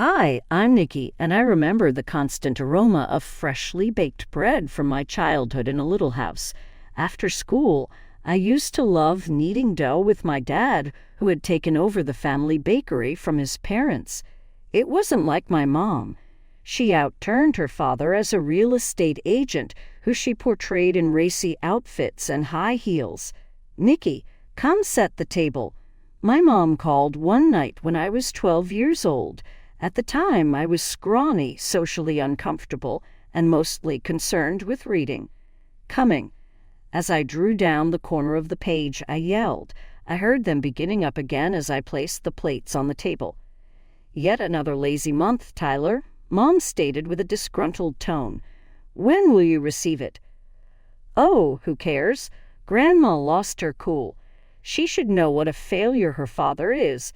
Hi, I'm Nikki, and I remember the constant aroma of freshly baked bread from my childhood in a little house. After school, I used to love kneading dough with my dad, who had taken over the family bakery from his parents. It wasn't like my mom. She outturned her father as a real estate agent who she portrayed in racy outfits and high heels. "Nikki, come set the table." My mom called one night when I was 12 years old. At the time, I was scrawny, socially uncomfortable, and mostly concerned with reading. "Coming." As I drew down the corner of the page, I yelled. I heard them beginning up again as I placed the plates on the table. "Yet another lazy month, Tyler," Mom stated with a disgruntled tone. "When will you receive it?" "Oh, who cares? Grandma lost her cool. She should know what a failure her father is."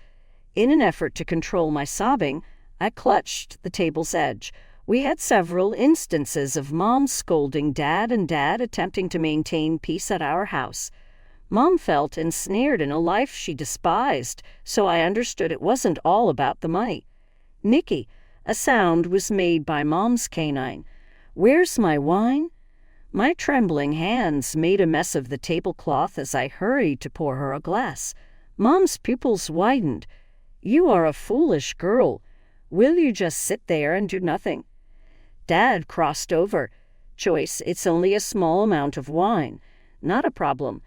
In an effort to control my sobbing, I clutched the table's edge. We had several instances of Mom scolding Dad and Dad attempting to maintain peace at our house. Mom felt ensnared in a life she despised, so I understood it wasn't all about the money. "Nikki," a sound was made by Mom's canine. "Where's my wine?" My trembling hands made a mess of the tablecloth as I hurried to pour her a glass. Mom's pupils widened. "You are a foolish girl. Will you just sit there and do nothing?" Dad crossed over. "Joyce, it's only a small amount of wine. Not a problem."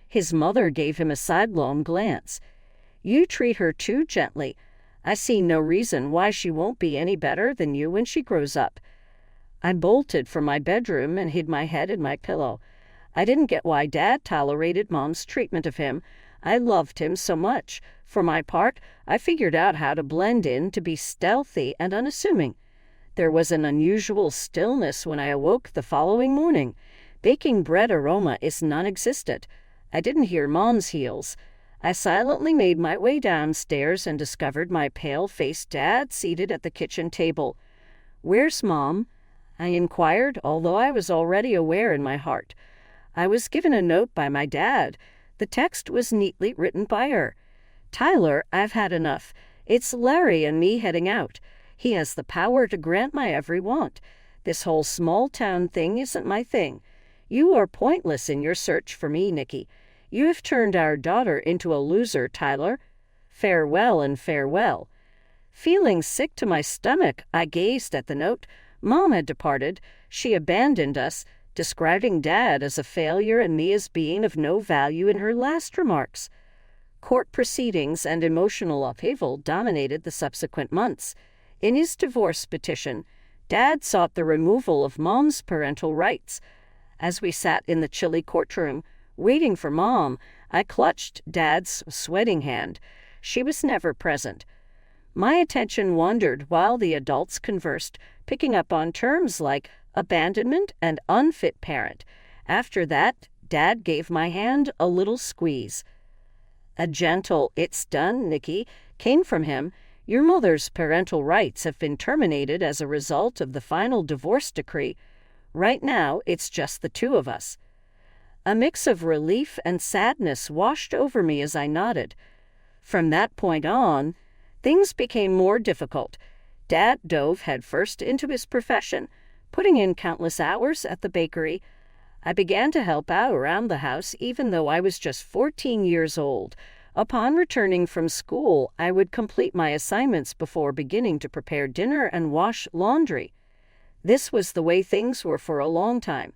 His mother gave him a sidelong glance. "You treat her too gently. I see no reason why she won't be any better than you when she grows up." I bolted from my bedroom and hid my head in my pillow. I didn't get why Dad tolerated Mom's treatment of him. I loved him so much. For my part, I figured out how to blend in to be stealthy and unassuming. There was an unusual stillness when I awoke the following morning. Baking bread aroma is non-existent. I didn't hear Mom's heels. I silently made my way downstairs and discovered my pale-faced dad seated at the kitchen table. "Where's Mom?" I inquired, although I was already aware in my heart. I was given a note by my dad. The text was neatly written by her. "Tyler, I've had enough. It's Larry and me heading out. He has the power to grant my every want. This whole small-town thing isn't my thing. You are pointless in your search for me, Nikki. You have turned our daughter into a loser, Tyler. Farewell and farewell." Feeling sick to my stomach, I gazed at the note. Mom had departed. She abandoned us, describing Dad as a failure and me as being of no value in her last remarks. Court proceedings and emotional upheaval dominated the subsequent months. In his divorce petition, Dad sought the removal of Mom's parental rights. As we sat in the chilly courtroom, waiting for Mom, I clutched Dad's sweating hand. She was never present. My attention wandered while the adults conversed, picking up on terms like abandonment and unfit parent. After that, Dad gave my hand a little squeeze. A gentle "It's done, Nikki," came from him. "Your mother's parental rights have been terminated as a result of the final divorce decree. Right now, it's just the two of us." A mix of relief and sadness washed over me as I nodded. From that point on, things became more difficult. Dad dove headfirst into his profession, putting in countless hours at the bakery. I began to help out around the house even though I was just 14 years old. Upon returning from school, I would complete my assignments before beginning to prepare dinner and wash laundry. This was the way things were for a long time.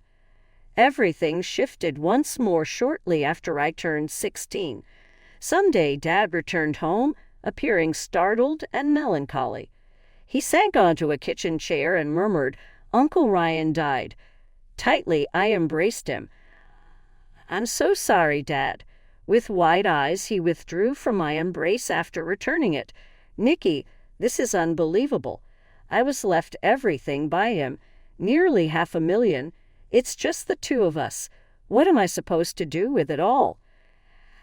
Everything shifted once more shortly after I turned 16. Someday Dad returned home, appearing startled and melancholy. He sank onto a kitchen chair and murmured, "Uncle Ryan died." Tightly, I embraced him. "I'm so sorry, Dad." With wide eyes, he withdrew from my embrace after returning it. "Nikki, this is unbelievable. I was left everything by him, nearly $500,000. It's just the two of us. What am I supposed to do with it all?"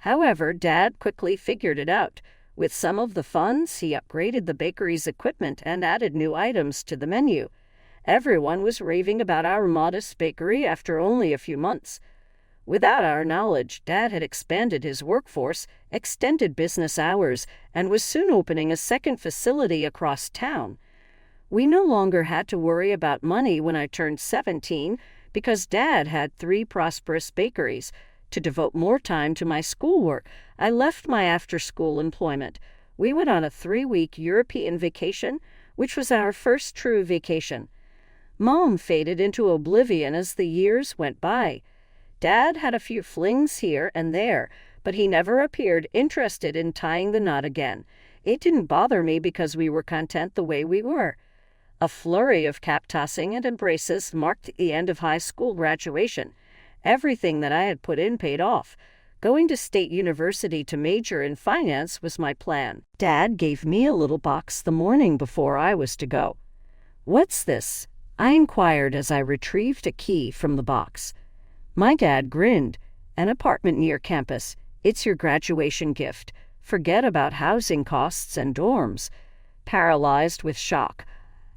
However, Dad quickly figured it out. With some of the funds, he upgraded the bakery's equipment and added new items to the menu. Everyone was raving about our modest bakery after only a few months. Without our knowledge, Dad had expanded his workforce, extended business hours, and was soon opening a second facility across town. We no longer had to worry about money when I turned 17 because Dad had 3 prosperous bakeries. To devote more time to my schoolwork, I left my after-school employment. We went on a 3-week European vacation, which was our first true vacation. Mom faded into oblivion as the years went by. Dad had a few flings here and there, but he never appeared interested in tying the knot again. It didn't bother me because we were content the way we were. A flurry of cap-tossing and embraces marked the end of high school graduation. Everything that I had put in paid off. Going to State University to major in finance was my plan. Dad gave me a little box the morning before I was to go. "What's this?" I inquired as I retrieved a key from the box. My dad grinned. "An apartment near campus. It's your graduation gift. Forget about housing costs and dorms." Paralyzed with shock,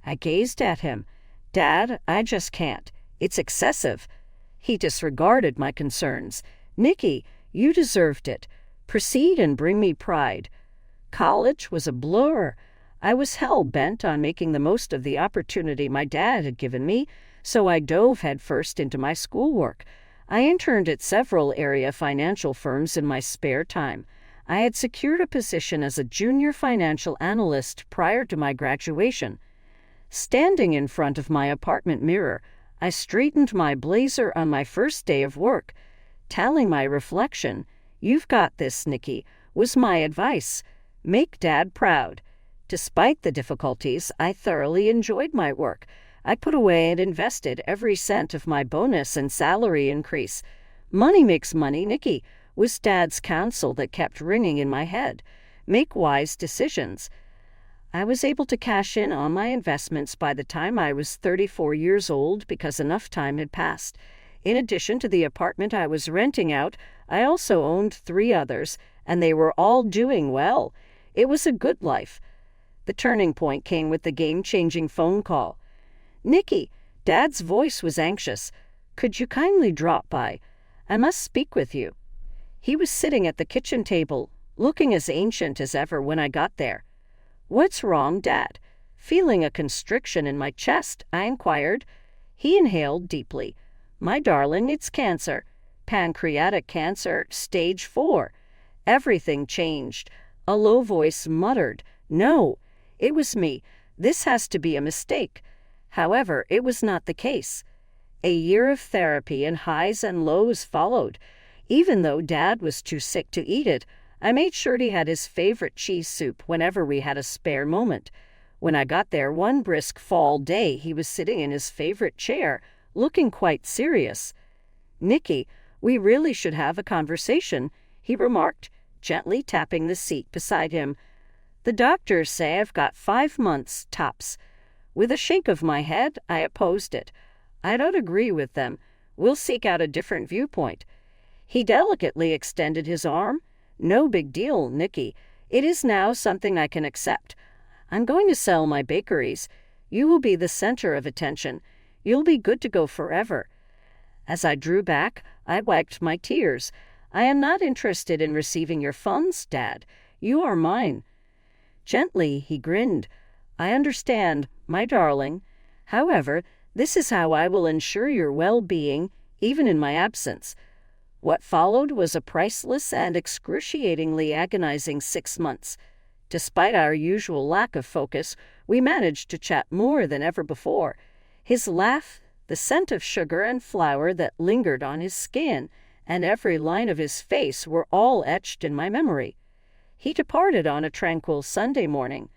I gazed at him. "Dad, I just can't. It's excessive." He disregarded my concerns. "Nikki, you deserved it. Proceed and bring me pride." College was a blur. I was hell-bent on making the most of the opportunity my dad had given me, so I dove headfirst into my schoolwork. I interned at several area financial firms in my spare time. I had secured a position as a junior financial analyst prior to my graduation. Standing in front of my apartment mirror, I straightened my blazer on my first day of work. Telling my reflection, "You've got this, Nikki," was my advice. Make Dad proud. Despite the difficulties, I thoroughly enjoyed my work. I put away and invested every cent of my bonus and salary increase. "Money makes money, Nikki," was Dad's counsel that kept ringing in my head. Make wise decisions. I was able to cash in on my investments by the time I was 34 years old because enough time had passed. In addition to the apartment I was renting out, I also owned 3 others, and they were all doing well. It was a good life. The turning point came with the game-changing phone call. "Nikki," Dad's voice was anxious. "Could you kindly drop by? I must speak with you." He was sitting at the kitchen table, looking as ancient as ever when I got there. "What's wrong, Dad?" Feeling a constriction in my chest, I inquired. He inhaled deeply. "My darling, it's cancer. Pancreatic cancer, stage 4. Everything changed. A low voice muttered, "No." It was me. This has to be a mistake. However, it was not the case. A year of therapy and highs and lows followed. Even though Dad was too sick to eat it, I made sure he had his favorite cheese soup whenever we had a spare moment. When I got there one brisk fall day, he was sitting in his favorite chair, looking quite serious. "Nikki, we really should have a conversation," he remarked, gently tapping the seat beside him. "The doctors say I've got 5 months, tops." With a shake of my head, I opposed it. "I don't agree with them. We'll seek out a different viewpoint." He delicately extended his arm. "No big deal, Nikki. It is now something I can accept. I'm going to sell my bakeries. You will be the center of attention. You'll be good to go forever." As I drew back, I wiped my tears. "I am not interested in receiving your funds, Dad. You are mine." Gently, he grinned. "I understand, my darling. However, this is how I will ensure your well-being, even in my absence." What followed was a priceless and excruciatingly agonizing 6 months. Despite our usual lack of focus, we managed to chat more than ever before. His laugh, the scent of sugar and flour that lingered on his skin, and every line of his face were all etched in my memory. He departed on a tranquil Sunday morning.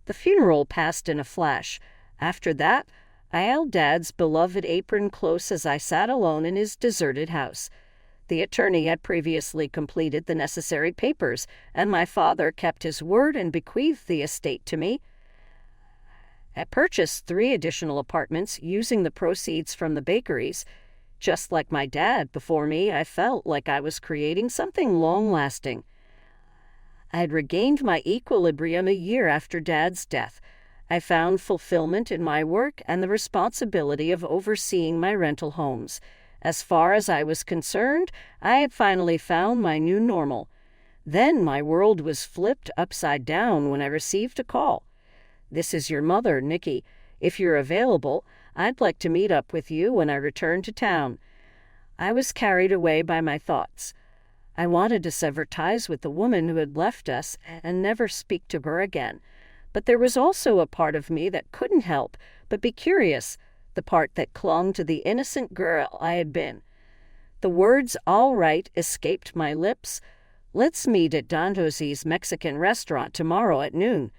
The funeral passed in a flash. After that, I held Dad's beloved apron close as I sat alone in his deserted house. The attorney had previously completed the necessary papers, and my father kept his word and bequeathed the estate to me. I purchased 3 additional apartments using the proceeds from the bakeries. Just like my dad before me, I felt like I was creating something long-lasting. I had regained my equilibrium a year after Dad's death. I found fulfillment in my work and the responsibility of overseeing my rental homes. As far as I was concerned, I had finally found my new normal. Then my world was flipped upside down when I received a call. "This is your mother, Nikki. If you're available, I'd like to meet up with you when I return to town." I was carried away by my thoughts. I wanted to sever ties with the woman who had left us and never speak to her again. But there was also a part of me that couldn't help but be curious, the part that clung to the innocent girl I had been. The words "all right" escaped my lips. "Let's meet at Don Jose's Mexican restaurant tomorrow at noon."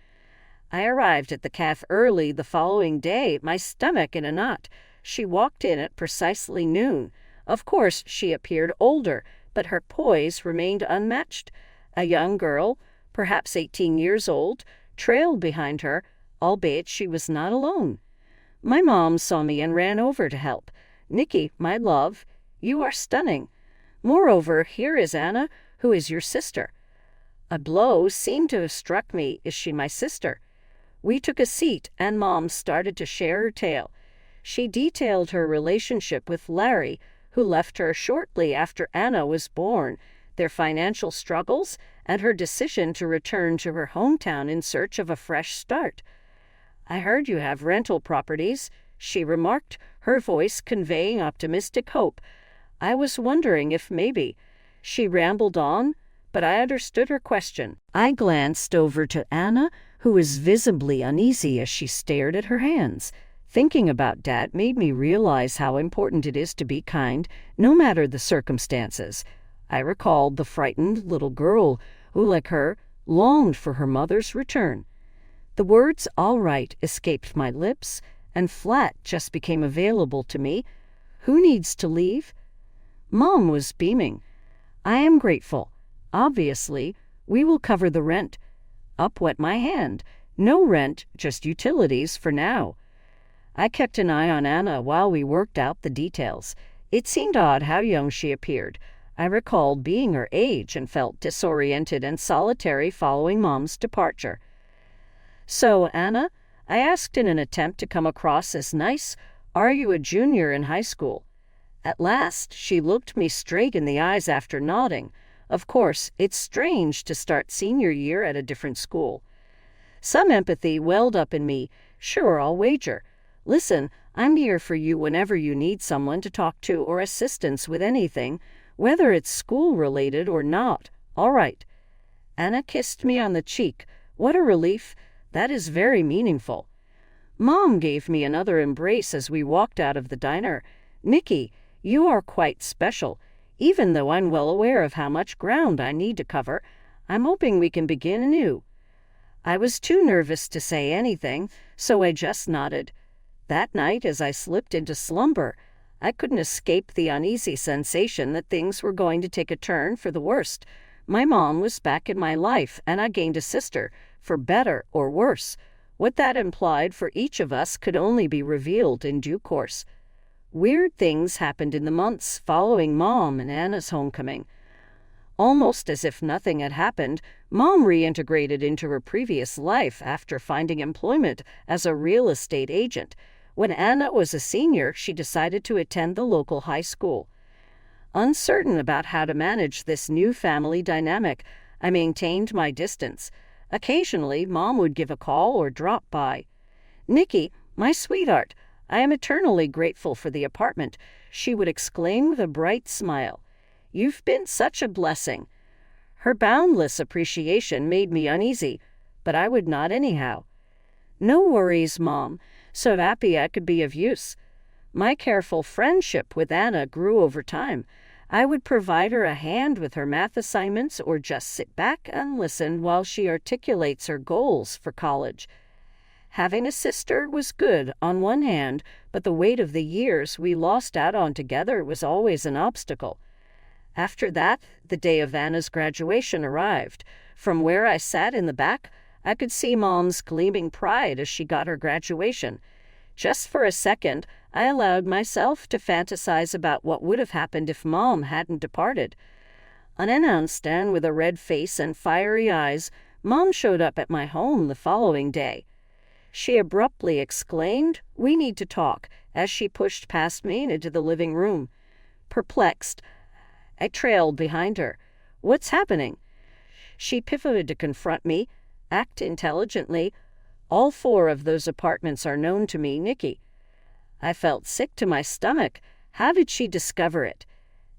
I arrived at the cafe early the following day, my stomach in a knot. She walked in at precisely noon. Of course, she appeared older, but her poise remained unmatched. A young girl, perhaps 18 years old, trailed behind her, albeit she was not alone. My mom saw me and ran over to help. "Nikki, my love, you are stunning. Moreover, here is Anna, who is your sister." A blow seemed to have struck me. "Is she my sister?" We took a seat, and Mom started to share her tale. She detailed her relationship with Larry, who left her shortly after Anna was born, their financial struggles, and her decision to return to her hometown in search of a fresh start. "I heard you have rental properties," she remarked, her voice conveying optimistic hope. I was wondering if maybe. She rambled on, but I understood her question. I glanced over to Anna, who was visibly uneasy as she stared at her hands. Thinking about Dad made me realize how important it is to be kind, no matter the circumstances. I recalled the frightened little girl who, like her, longed for her mother's return. The words "all right" escaped my lips, and flat just became available to me. "Who needs to leave?" Mom was beaming. "I am grateful. Obviously, we will cover the rent." Up went my hand. "No rent, just utilities for now." I kept an eye on Anna while we worked out the details. It seemed odd how young she appeared. I recalled being her age and felt disoriented and solitary following Mom's departure. "So, Anna," I asked in an attempt to come across as nice, "are you a junior in high school?" At last, she looked me straight in the eyes after nodding. Of course, it's strange to start senior year at a different school. Some empathy welled up in me. "Sure, I'll wager. Listen, I'm here for you whenever you need someone to talk to or assistance with anything, whether it's school-related or not. All right." Anna kissed me on the cheek. What a relief. That is very meaningful. Mom gave me another embrace as we walked out of the diner. "Nikki, you are quite special. Even though I'm well aware of how much ground I need to cover, I'm hoping we can begin anew." I was too nervous to say anything, so I just nodded. That night, as I slipped into slumber, I couldn't escape the uneasy sensation that things were going to take a turn for the worst. My mom was back in my life, and I gained a sister, for better or worse. What that implied for each of us could only be revealed in due course. Weird things happened in the months following Mom and Anna's homecoming. Almost as if nothing had happened, Mom reintegrated into her previous life after finding employment as a real estate agent. When Anna was a senior, she decided to attend the local high school. Uncertain about how to manage this new family dynamic, I maintained my distance. Occasionally, Mom would give a call or drop by. "Nikki, my sweetheart, I am eternally grateful for the apartment," she would exclaim with a bright smile. "You've been such a blessing." Her boundless appreciation made me uneasy, but I would nod anyhow. "No worries, Mom. So happy I could be of use." My careful friendship with Anna grew over time. I would provide her a hand with her math assignments or just sit back and listen while she articulates her goals for college. Having a sister was good on one hand, but the weight of the years we lost out on together was always an obstacle. After that, the day of Anna's graduation arrived. From where I sat in the back, I could see Mom's gleaming pride as she got her graduation. Just for a second, I allowed myself to fantasize about what would have happened if Mom hadn't departed. Unannounced and with a red face and fiery eyes, Mom showed up at my home the following day. She abruptly exclaimed, "We need to talk," as she pushed past me into the living room. Perplexed, I trailed behind her. What's happening? She pivoted to confront me. Act intelligently. All 4 of those apartments are known to me, Nikki. I felt sick to my stomach. How did she discover it?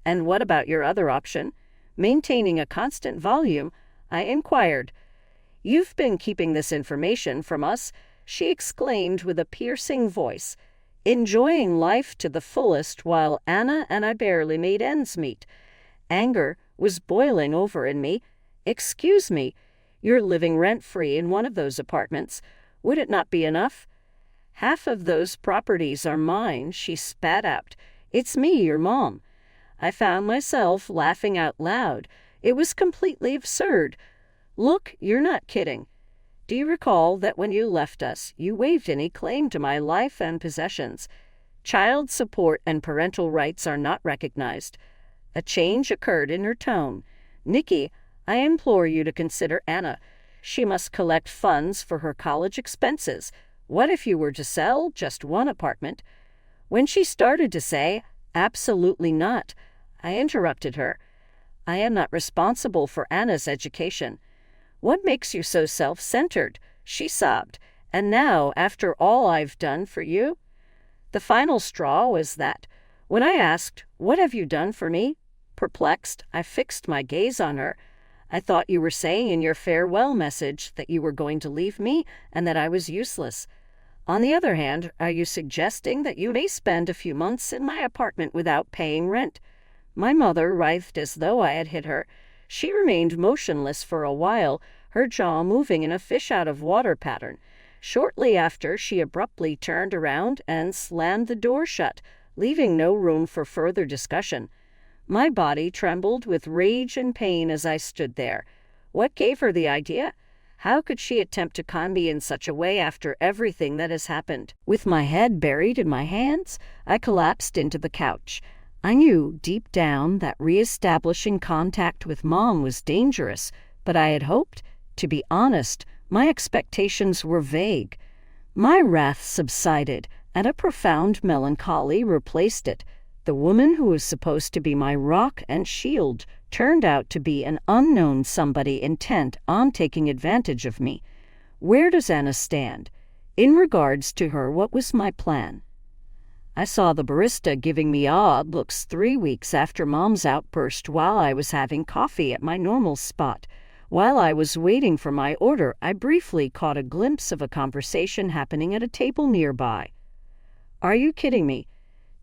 And what about your other option? Maintaining a constant volume, I inquired. You've been keeping this information from us, she exclaimed with a piercing voice. Enjoying life to the fullest while Anna and I barely made ends meet. Anger was boiling over in me. Excuse me, you're living rent-free in one of those apartments. Would it not be enough? Half of those properties are mine, she spat out. It's me, your mom. I found myself laughing out loud. It was completely absurd. Look, you're not kidding. Do you recall that when you left us, you waived any claim to my life and possessions? Child support and parental rights are not recognized. A change occurred in her tone. Nikki, I implore you to consider Anna. She must collect funds for her college expenses. What if you were to sell just one apartment? When she started to say, absolutely not, I interrupted her. I am not responsible for Anna's education. What makes you so self-centered? She sobbed. And now, after all I've done for you? The final straw was that, when I asked, what have you done for me? Perplexed, I fixed my gaze on her. I thought you were saying in your farewell message that you were going to leave me and that I was useless. On the other hand, are you suggesting that you may spend a few months in my apartment without paying rent? My mother writhed as though I had hit her. She remained motionless for a while, her jaw moving in a fish-out-of-water pattern. Shortly after, she abruptly turned around and slammed the door shut, leaving no room for further discussion. My body trembled with rage and pain as I stood there. What gave her the idea? How could she attempt to con me in such a way after everything that has happened? With my head buried in my hands, I collapsed into the couch. I knew deep down that reestablishing contact with Mom was dangerous, but I had hoped. To be honest, my expectations were vague. My wrath subsided, and a profound melancholy replaced it. The woman who was supposed to be my rock and shield turned out to be an unknown somebody intent on taking advantage of me. Where does Anna stand? In regards to her, what was my plan? I saw the barista giving me odd looks 3 weeks after Mom's outburst while I was having coffee at my normal spot. While I was waiting for my order, I briefly caught a glimpse of a conversation happening at a table nearby. Are you kidding me?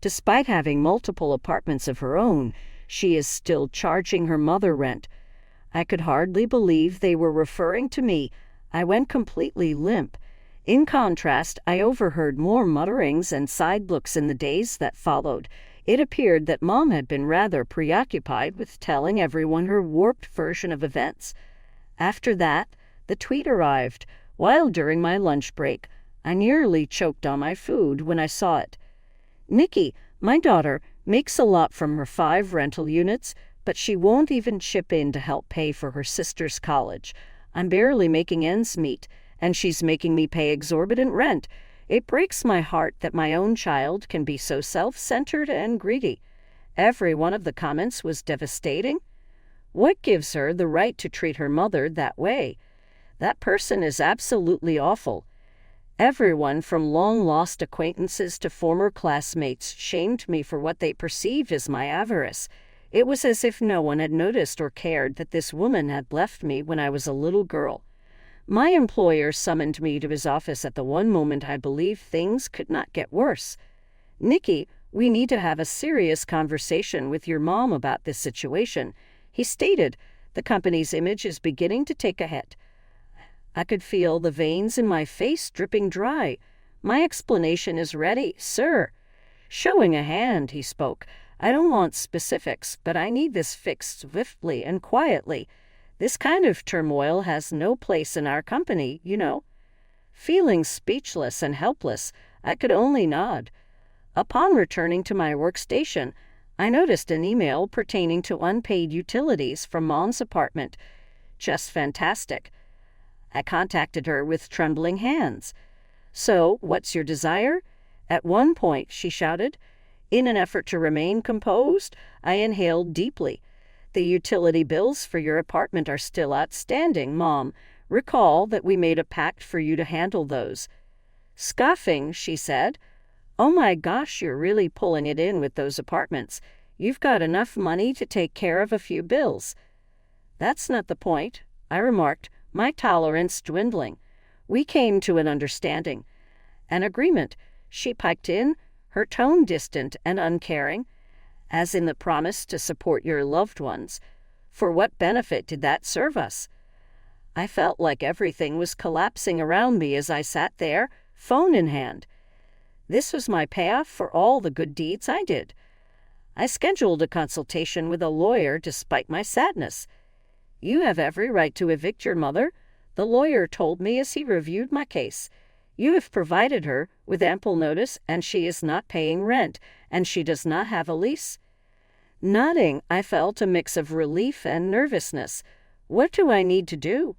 Despite having multiple apartments of her own, she is still charging her mother rent. I could hardly believe they were referring to me. I went completely limp. In contrast, I overheard more mutterings and side looks in the days that followed. It appeared that Mom had been rather preoccupied with telling everyone her warped version of events. After that, the tweet arrived. While during my lunch break, I nearly choked on my food when I saw it. Nikki, my daughter, makes a lot from her 5 rental units, but she won't even chip in to help pay for her sister's college. I'm barely making ends meet, and she's making me pay exorbitant rent. It breaks my heart that my own child can be so self-centered and greedy. Every one of the comments was devastating. What gives her the right to treat her mother that way? That person is absolutely awful. Everyone from long-lost acquaintances to former classmates shamed me for what they perceived as my avarice. It was as if no one had noticed or cared that this woman had left me when I was a little girl. My employer summoned me to his office at the one moment I believed things could not get worse. Nikki, we need to have a serious conversation with your mom about this situation. He stated, the company's image is beginning to take a hit. I could feel the veins in my face dripping dry. My explanation is ready, sir. Showing a hand, he spoke. I don't want specifics, but I need this fixed swiftly and quietly. This kind of turmoil has no place in our company, you know. Feeling speechless and helpless, I could only nod. Upon returning to my workstation, I noticed an email pertaining to unpaid utilities from Mom's apartment. Just fantastic. I contacted her with trembling hands. So, what's your desire? At one point, she shouted, In an effort to remain composed, I inhaled deeply. "The utility bills for your apartment are still outstanding, Mom. Recall that we made a pact for you to handle those." Scoffing, she said, "Oh my gosh, you're really pulling it in with those apartments. You've got enough money to take care of a few bills." "That's not the point," I remarked, my tolerance dwindling. "We came to an understanding." "An agreement," she piped in, her tone distant and uncaring. "As in the promise to support your loved ones. For what benefit did that serve us?" I felt like everything was collapsing around me as I sat there, phone in hand. This was my payoff for all the good deeds I did. I scheduled a consultation with a lawyer despite my sadness. "You have every right to evict your mother," the lawyer told me as he reviewed my case. "You have provided her with ample notice, and she is not paying rent, and she does not have a lease." Nodding, I felt a mix of relief and nervousness. What do I need to do?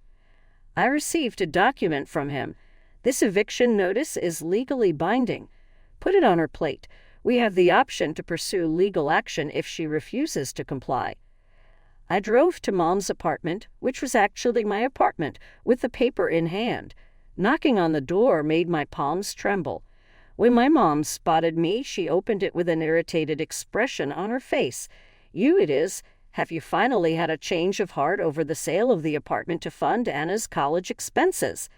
I received a document from him. "This eviction notice is legally binding. Put it on her plate. We have the option to pursue legal action if she refuses to comply." I drove to Mom's apartment, which was actually my apartment, with the paper in hand. Knocking on the door made my palms tremble. When my mom spotted me, she opened it with an irritated expression on her face. "You it is. Have you finally had a change of heart over the sale of the apartment to fund Anna's college expenses?"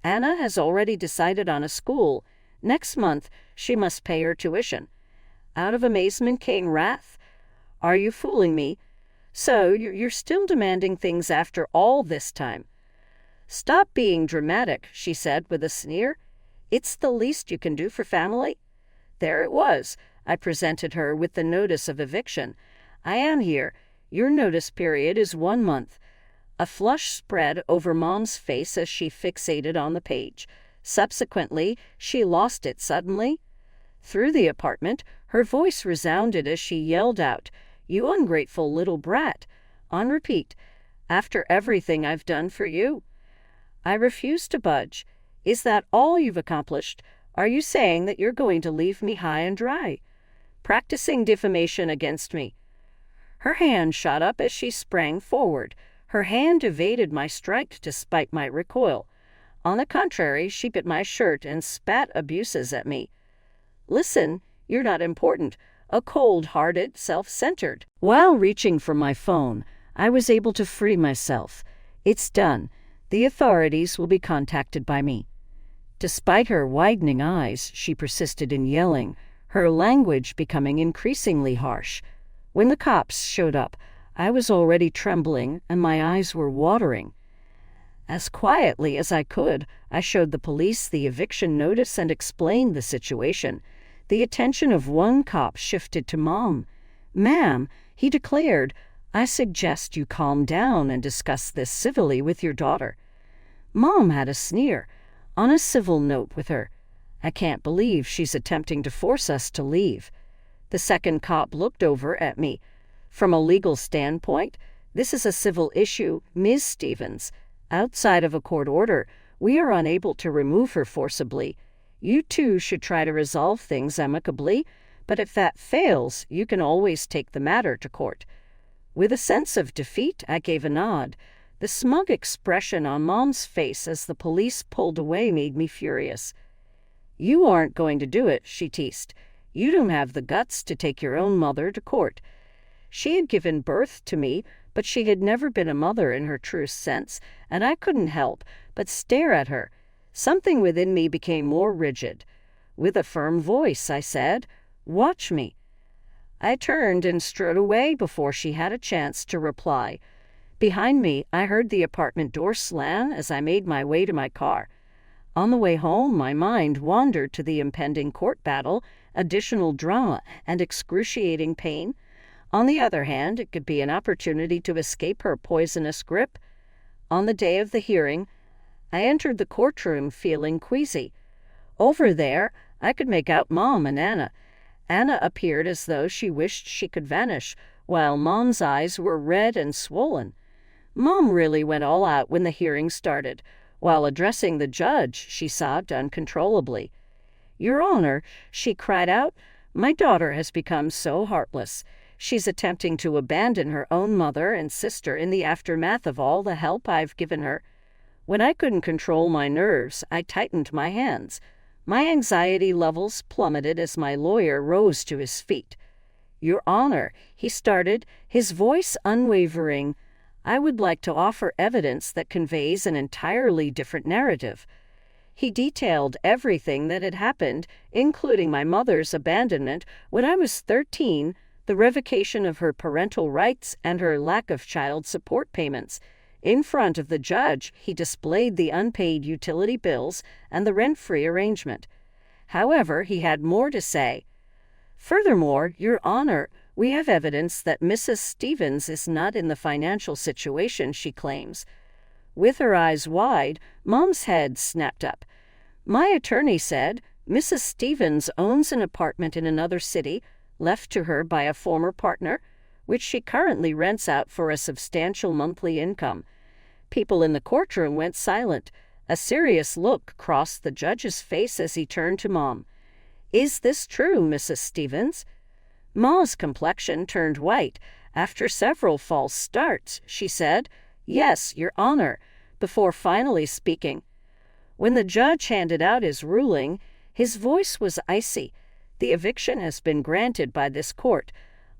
"Anna has already decided on a school. Next month she must pay her tuition." Out of amazement came wrath. "Are you fooling me? So you're still demanding things after all this time?" "Stop being dramatic," she said with a sneer. "It's the least you can do for family." There it was. I presented her with the notice of eviction. "I am here. Your notice period is 1 month. A flush spread over Mom's face as she fixated on the page. Subsequently, she lost it suddenly. Through the apartment, her voice resounded as she yelled out, "You ungrateful little brat!" On repeat, "After everything I've done for you." I refused to budge. "Is that all you've accomplished? Are you saying that you're going to leave me high and dry? Practicing defamation against me?" Her hand shot up as she sprang forward. Her hand evaded my strike despite my recoil. On the contrary, she bit my shirt and spat abuses at me. "Listen, you're not important. A cold-hearted, self-centered." While reaching for my phone, I was able to free myself. "It's done. The authorities will be contacted by me." Despite her widening eyes, she persisted in yelling, her language becoming increasingly harsh. When the cops showed up, I was already trembling and my eyes were watering. As quietly as I could, I showed the police the eviction notice and explained the situation. The attention of one cop shifted to Mom. "Ma'am," he declared, "I suggest you calm down and discuss this civilly with your daughter." Mom had a sneer. "On a civil note with her. I can't believe she's attempting to force us to leave." The second cop looked over at me. "From a legal standpoint, this is a civil issue, Ms. Stevens. Outside of a court order, we are unable to remove her forcibly. You two should try to resolve things amicably, but if that fails, you can always take the matter to court." With a sense of defeat, I gave a nod. The smug expression on Mom's face as the police pulled away made me furious. "You aren't going to do it," she teased. "You don't have the guts to take your own mother to court." She had given birth to me, but she had never been a mother in her true sense, and I couldn't help but stare at her. Something within me became more rigid. With a firm voice, I said, "Watch me." I turned and strode away before she had a chance to reply. Behind me, I heard the apartment door slam as I made my way to my car. On the way home, my mind wandered to the impending court battle, additional drama, and excruciating pain. On the other hand, it could be an opportunity to escape her poisonous grip. On the day of the hearing, I entered the courtroom feeling queasy. Over there, I could make out Mom and Anna. Anna appeared as though she wished she could vanish, while Mom's eyes were red and swollen. Mom really went all out when the hearing started. While addressing the judge, she sobbed uncontrollably. "Your Honor," she cried out, My daughter has become so heartless. She's attempting to abandon her own mother and sister in the aftermath of all the help I've given her. When I couldn't control my nerves, I tightened my hands. My anxiety levels plummeted as my lawyer rose to his feet. "Your Honor," he started, his voice unwavering, "I would like to offer evidence that conveys an entirely different narrative." He detailed everything that had happened, including my mother's abandonment when I was 13, the revocation of her parental rights, and her lack of child support payments. In front of the judge, he displayed the unpaid utility bills and the rent-free arrangement. However, he had more to say. "Furthermore, Your Honor, we have evidence that Mrs. Stevens is not in the financial situation she claims." With her eyes wide, Mom's head snapped up. "My attorney said Mrs. Stevens owns an apartment in another city, left to her by a former partner, which she currently rents out for a substantial monthly income." People in the courtroom went silent. A serious look crossed the judge's face as he turned to Mom. "Is this true, Mrs. Stevens?" Ma's complexion turned white. After several false starts, she said, "Yes, Your Honor," before finally speaking. When the judge handed out his ruling, his voice was icy. "The eviction has been granted by this court.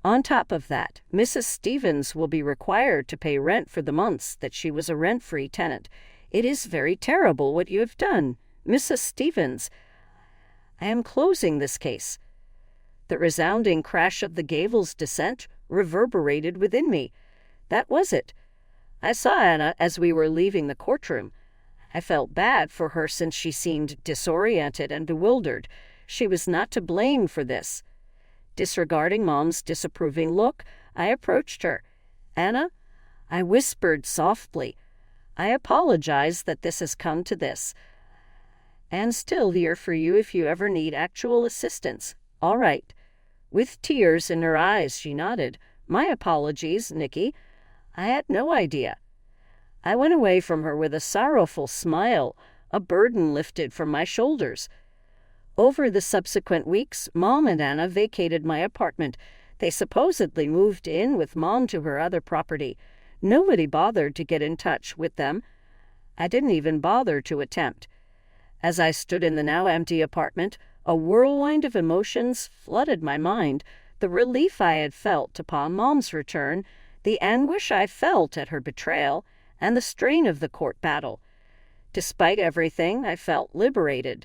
On top of that, Mrs. Stevens will be required to pay rent for the months that she was a rent-free tenant. It is very terrible what you have done, Mrs. Stevens. I am closing this case." The resounding crash of the gavel's descent reverberated within me. That was it. I saw Anna as we were leaving the courtroom. I felt bad for her since she seemed disoriented and bewildered. She was not to blame for this. Disregarding Mom's disapproving look, I approached her. "Anna," I whispered softly, "I apologize that this has come to this. And still here for you if you ever need actual assistance. All right." With tears in her eyes, she nodded. "My apologies, Nikki. I had no idea." I went away from her with a sorrowful smile, a burden lifted from my shoulders. Over the subsequent weeks, Mom and Anna vacated my apartment. They supposedly moved in with Mom to her other property. Nobody bothered to get in touch with them. I didn't even bother to attempt. As I stood in the now empty apartment, a whirlwind of emotions flooded my mind. The relief I had felt upon Mom's return, the anguish I felt at her betrayal, and the strain of the court battle. Despite everything, I felt liberated.